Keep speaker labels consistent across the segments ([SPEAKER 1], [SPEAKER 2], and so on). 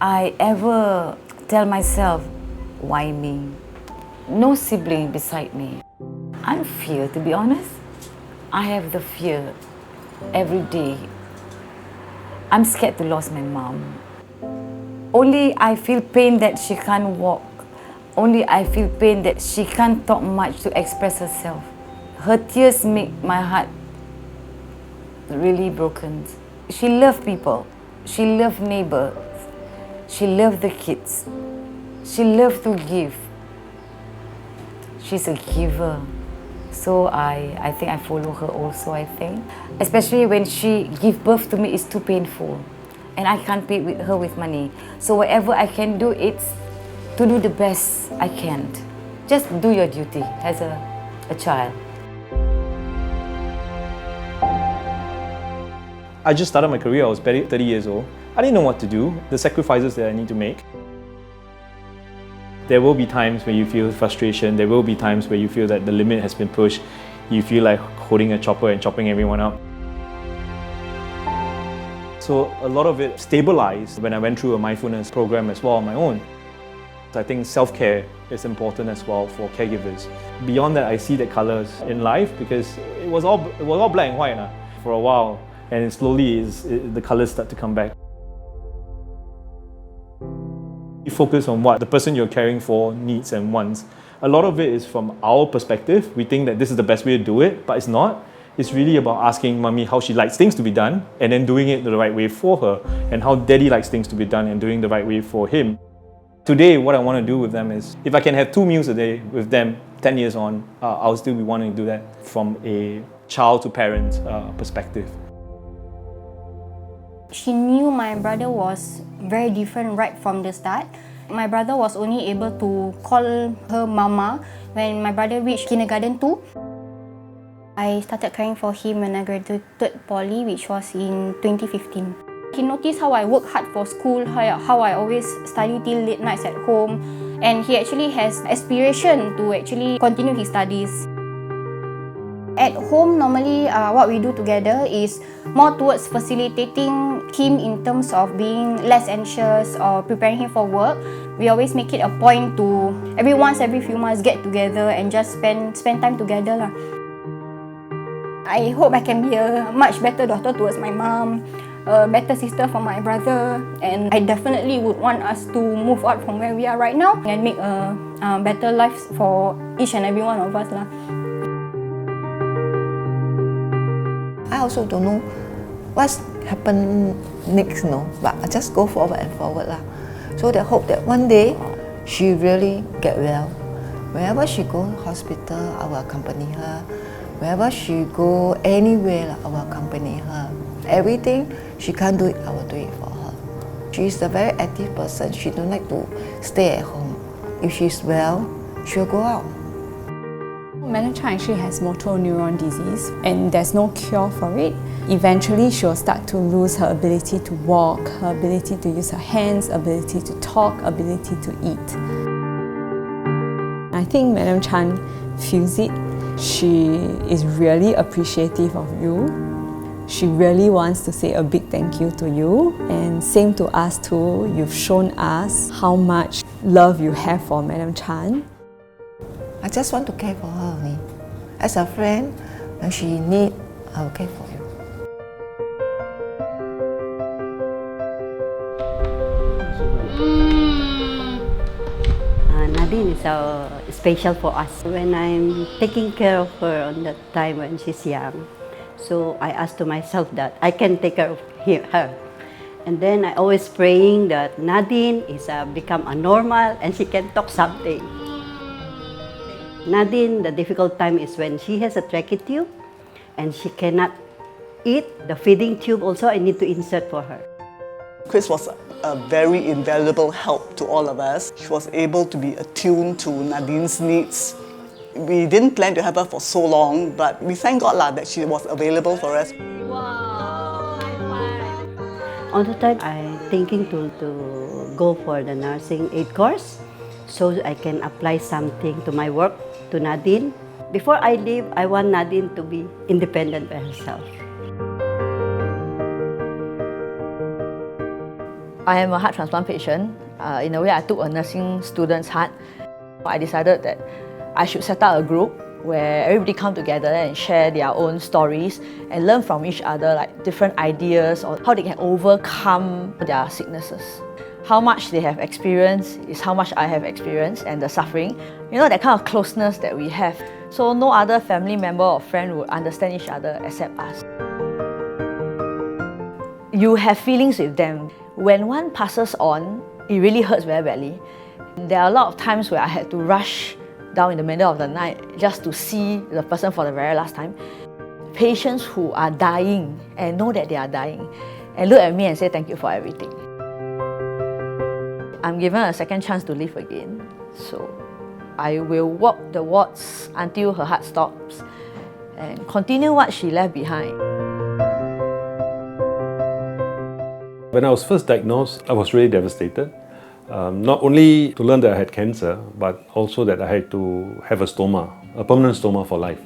[SPEAKER 1] I ever tell myself, why me? No sibling beside me. I'm fear, to be honest. I have the fear every day. I'm scared to lose my mom. Only I feel pain that she can't walk. Only I feel pain that she can't talk much to express herself. Her tears make my heart really broken. She loved people. She loved neighbors. She loved the kids. She loved to give. She's a giver. So I think I follow her also, I think. Especially when she give birth to me, it's too painful. And I can't pay with her with money. So whatever I can do, it's to do the best I can. Just do your duty as a child.
[SPEAKER 2] I just started my career, I was barely 30 years old. I didn't know what to do, the sacrifices that I need to make. There will be times where you feel frustration, there will be times where you feel that the limit has been pushed. You feel like holding a chopper and chopping everyone up. So a lot of it stabilized when I went through a mindfulness program as well on my own. I think self-care is important as well for caregivers. Beyond that, I see the colors in life because it was all black and white for a while, and slowly the colors start to come back. You focus on what the person you're caring for needs and wants. A lot of it is from our perspective. We think that this is the best way to do it, but it's not. It's really about asking mommy how she likes things to be done and then doing it the right way for her, and how daddy likes things to be done and doing the right way for him. Today, what I want to do with them is, if I can have 2 meals a day with them 10 years on, I'll still be wanting to do that from a child to parent perspective.
[SPEAKER 3] She knew my brother was very different right from the start. My brother was only able to call her mama when my brother reached kindergarten 2. I started caring for him when I graduated poly, which was in 2015. He noticed how I work hard for school, how I always study till late nights at home, and he actually has aspiration to actually continue his studies. At home, normally what we do together is more towards facilitating him in terms of being less anxious or preparing him for work. We always make it a point to every few months get together and just spend time together. I hope I can be a much better daughter towards my mom, a better sister for my brother, and I definitely would want us to move out from where we are right now and make a better life for each and every one of us.
[SPEAKER 4] I also don't know what's happened next, but I just go forward and forward. So I hope that one day she really get well. Wherever she go hospital, I will accompany her. Wherever she go anywhere, I will accompany her. Everything she can't do it, I will do it for her. She's a very active person. She don't like to stay at home. If she's well, she'll go out.
[SPEAKER 5] Madam Chan actually has motor neuron disease and there's no cure for it. Eventually she'll start to lose her ability to walk, her ability to use her hands, ability to talk, ability to eat. I think Madam Chan feels it. She is really appreciative of you. She really wants to say a big thank you to you, and same to us too. You've shown us how much love you have for Madam Chan.
[SPEAKER 4] I just want to care for her only. As a friend, when she need, I will care for you.
[SPEAKER 6] Nadine is special for us. When I'm taking care of her on that time when she's young, so I asked to myself that I can take care of her. And then I always praying that Nadine is become a normal and she can talk something. Nadine, the difficult time is when she has a trachea tube and she cannot eat. The feeding tube also I need to insert for her.
[SPEAKER 7] Chris was a very invaluable help to all of us. She was able to be attuned to Nadine's needs. We didn't plan to have her for so long, but we thank God that she was available for us.
[SPEAKER 6] Wow! High five! All the time I'm thinking to go for the nursing aid course so I can apply something to my work to Nadine. Before I leave, I want Nadine to be independent by herself.
[SPEAKER 8] I am a heart transplant patient. In a way, I took a nursing student's heart. I decided that I should set up a group where everybody come together and share their own stories and learn from each other, like different ideas or how they can overcome their sicknesses. How much they have experienced is how much I have experienced, and the suffering. You know, that kind of closeness that we have. So no other family member or friend would understand each other except us. You have feelings with them. When one passes on, it really hurts very badly. There are a lot of times where I had to rush down in the middle of the night just to see the person for the very last time. Patients who are dying and know that they are dying and look at me and say thank you for everything. I'm given a second chance to live again, so I will walk the wards until her heart stops and continue what she left behind.
[SPEAKER 9] When I was first diagnosed, I was really devastated. Not only to learn that I had cancer, but also that I had to have a stoma, a permanent stoma for life.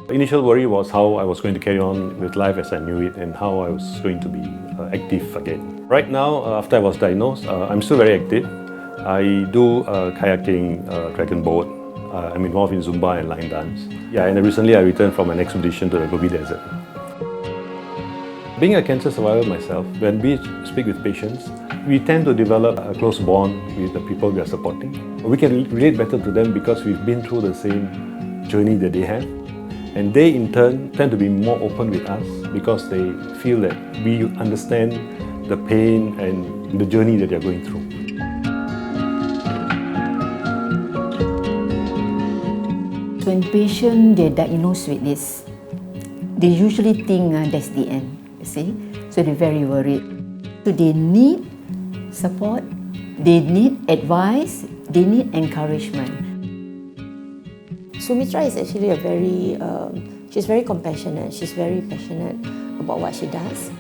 [SPEAKER 9] The initial worry was how I was going to carry on with life as I knew it and how I was going to be active again. Right now, after I was diagnosed, I'm still very active. I do kayaking, dragon boat. I'm involved in Zumba and line dance. Yeah, and recently I returned from an expedition to the Gobi Desert. Being a cancer survivor myself, when we speak with patients, we tend to develop a close bond with the people we are supporting. We can relate better to them because we've been through the same journey that they have. And they in turn tend to be more open with us because they feel that we understand the pain and the journey that they're going through.
[SPEAKER 10] When patients get diagnosed with this, they usually think that's the end, you see. So they're very worried. So they need support, they need advice, they need encouragement.
[SPEAKER 11] Sumitra is actually she's very compassionate, she's very passionate about what she does.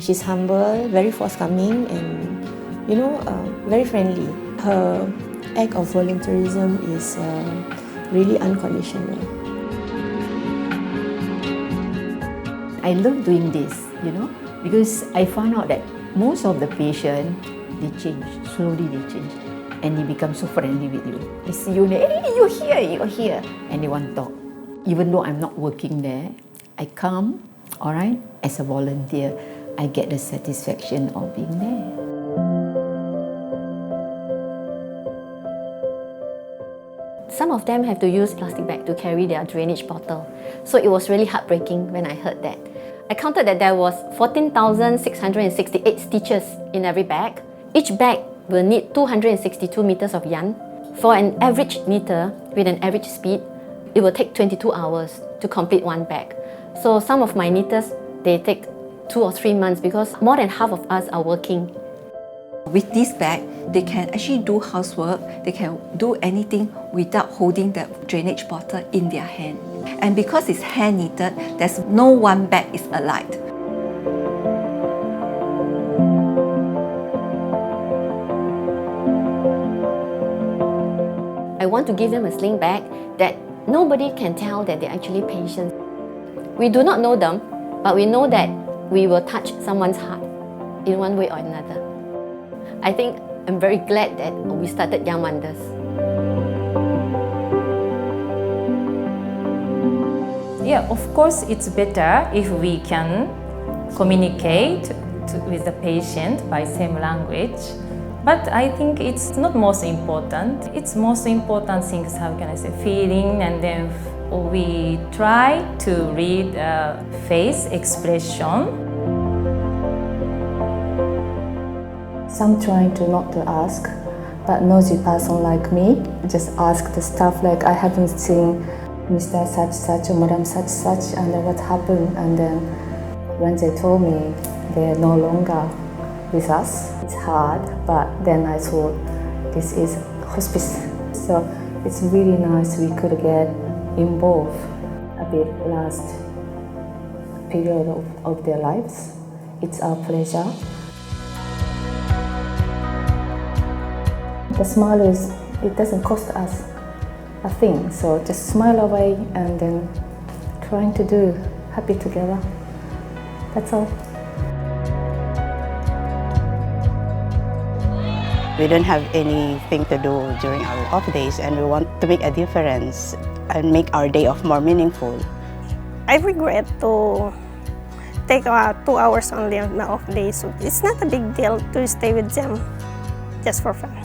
[SPEAKER 11] She's humble, very forthcoming and, very friendly. Her act of volunteerism is really unconditional.
[SPEAKER 10] I love doing this, because I found out that most of the patients, they change, slowly they change. And they become so friendly with you. They see you, hey, you're here. And they want to talk. Even though I'm not working there, I come, all right, as a volunteer. I get the satisfaction of being there.
[SPEAKER 12] Some of them have to use plastic bag to carry their drainage bottle. So it was really heartbreaking when I heard that. I counted that there was 14,668 stitches in every bag. Each bag will need 262 meters of yarn. For an average knitter with an average speed, it will take 22 hours to complete one bag. So some of my knitters, they take 2 or 3 months because more than half of us are working.
[SPEAKER 13] With this bag, they can actually do housework, they can do anything without holding the drainage bottle in their hand. And because it's hand knitted, there's no one bag is alike.
[SPEAKER 12] I want to give them a sling bag that nobody can tell that they're actually patients. We do not know them, but we know that we will touch someone's heart in one way or another. I think I'm very glad that we started Young Wonders.
[SPEAKER 14] Yeah, of course it's better if we can communicate with the patient by same language. But I think it's not most important. It's most important things, how can I say, feeling, and then we try to read face expression.
[SPEAKER 15] Some trying to not to ask, but nosy person like me just ask the stuff like I haven't seen Mr. such or Madam such, and then what happened, and then when they told me they're no longer with us, it's hard, but then I thought this is hospice, so it's really nice we could get involved a bit last period of their lives. It's our pleasure. The smile is, it doesn't cost us a thing, so just smile away and then trying to do happy together. That's all.
[SPEAKER 6] We don't have anything to do during our off days, and we want to make a difference and make our day off more meaningful.
[SPEAKER 16] I regret to take 2 hours only on my off days. So it's not a big deal to stay with them just for fun.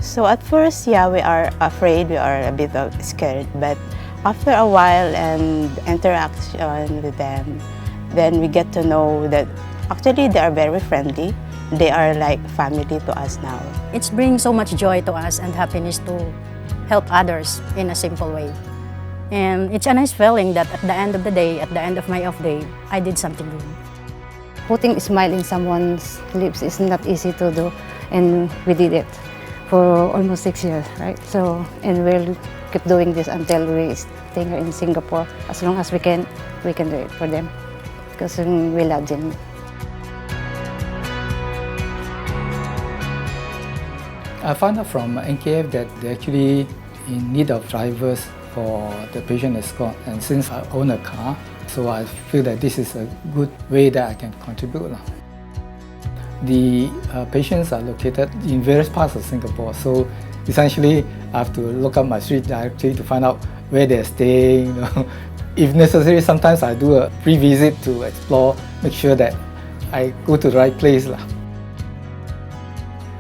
[SPEAKER 6] So at first, yeah, we are afraid, we are a bit scared, but after a while and interaction with them, then we get to know that actually they are very friendly. They are like family to us now.
[SPEAKER 3] It's bringing so much joy to us and happiness to help others in a simple way. And it's a nice feeling that at the end of the day, at the end of my off day, I did something good. Putting a smile in someone's lips is not easy to do, and we did it for almost 6 years, right? So, and we'll keep doing this until we stay here in Singapore. As long as we can do it for them because we love them.
[SPEAKER 17] I found out from NKF that they're actually in need of drivers for the patient escort, and since I own a car, so I feel that this is a good way that I can contribute. The patients are located in various parts of Singapore, so essentially I have to look up my street directory to find out where they're staying. If necessary, sometimes I do a pre-visit to explore, make sure that I go to the right place.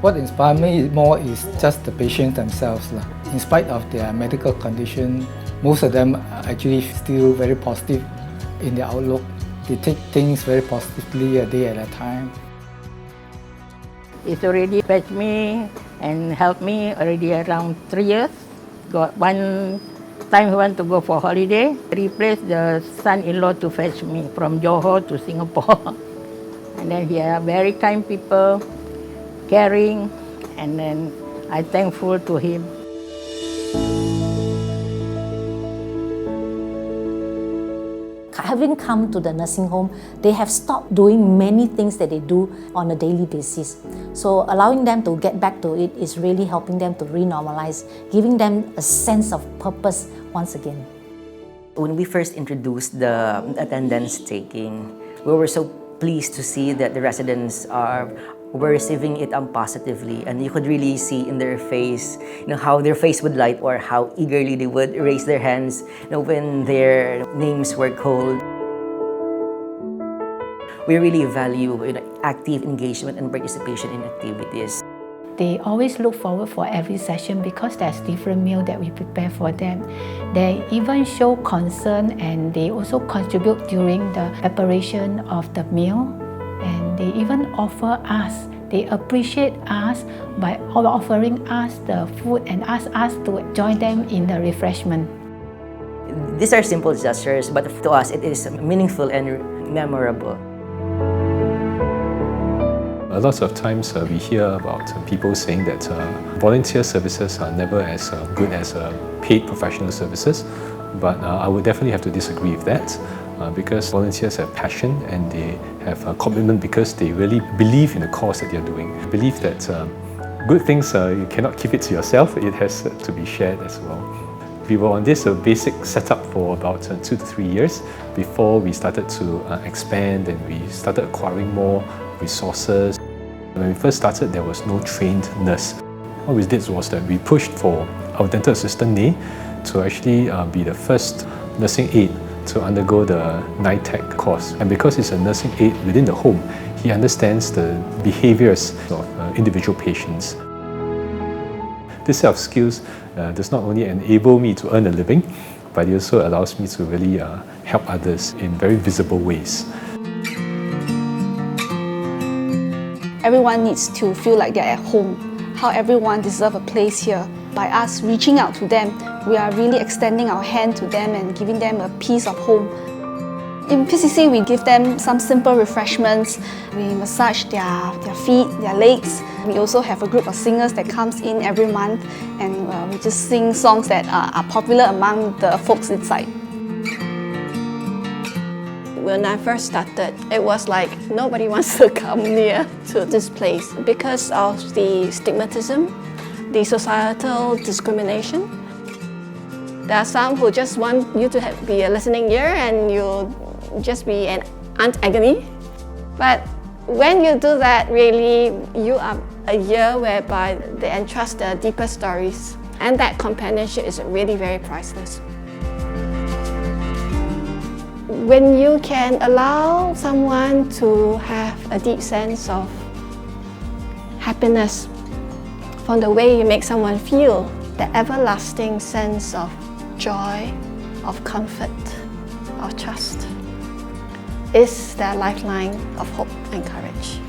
[SPEAKER 17] What inspired me more is just the patients themselves. In spite of their medical condition, most of them are actually still very positive in their outlook. They take things very positively a day at a time.
[SPEAKER 18] It's already fetched me and helped me already around 3 years. Got one time he went to go for holiday, replaced the son-in-law to fetch me from Johor to Singapore. And then he are very kind people, caring, and then I'm thankful to him.
[SPEAKER 19] Having come to the nursing home, they have stopped doing many things that they do on a daily basis. So allowing them to get back to it is really helping them to renormalize, giving them a sense of purpose once again.
[SPEAKER 20] When we first introduced the attendance taking, we were so pleased to see that the residents were receiving it positively, and you could really see in their face, how their face would light or how eagerly they would raise their hands, when their names were called. We really value active engagement and participation in activities.
[SPEAKER 10] They always look forward for every session because there's different meal that we prepare for them. They even show concern and they also contribute during the preparation of the meal. And they even offer us, they appreciate us by offering us the food and ask us to join them in the refreshment.
[SPEAKER 20] These are simple gestures, but to us it is meaningful and memorable.
[SPEAKER 21] A lot of times we hear about people saying that volunteer services are never as good as paid professional services, but I would definitely have to disagree with that. Because volunteers have passion and they have a commitment because they really believe in the cause that they're doing. Believe that good things, you cannot keep it to yourself, it has to be shared as well. We were on this basic setup for about 2 to 3 years before we started to expand and we started acquiring more resources. When we first started, there was no trained nurse. What we did was that we pushed for our dental assistant Nay to actually be the first nursing aide to undergo the NITEC course. And because he's a nursing aide within the home, he understands the behaviors of individual patients. This set of skills does not only enable me to earn a living, but it also allows me to really help others in very visible ways.
[SPEAKER 22] Everyone needs to feel like they're at home, how everyone deserves a place here. By us reaching out to them, we are really extending our hand to them and giving them a piece of home. In PCC, we give them some simple refreshments. We massage their feet, their legs. We also have a group of singers that comes in every month, and we just sing songs that are popular among the folks inside.
[SPEAKER 23] When I first started, it was like nobody wants to come near to this place because of the stigmatism, the societal discrimination. There are some who just want you to be a listening ear and you just be an Aunt Agony. But When you do that, really, you are a year whereby they entrust the deeper stories, and that companionship is really very priceless. When you can allow someone to have a deep sense of happiness from the way you make someone feel, the everlasting sense of joy, of comfort, of trust, is their lifeline of hope and courage.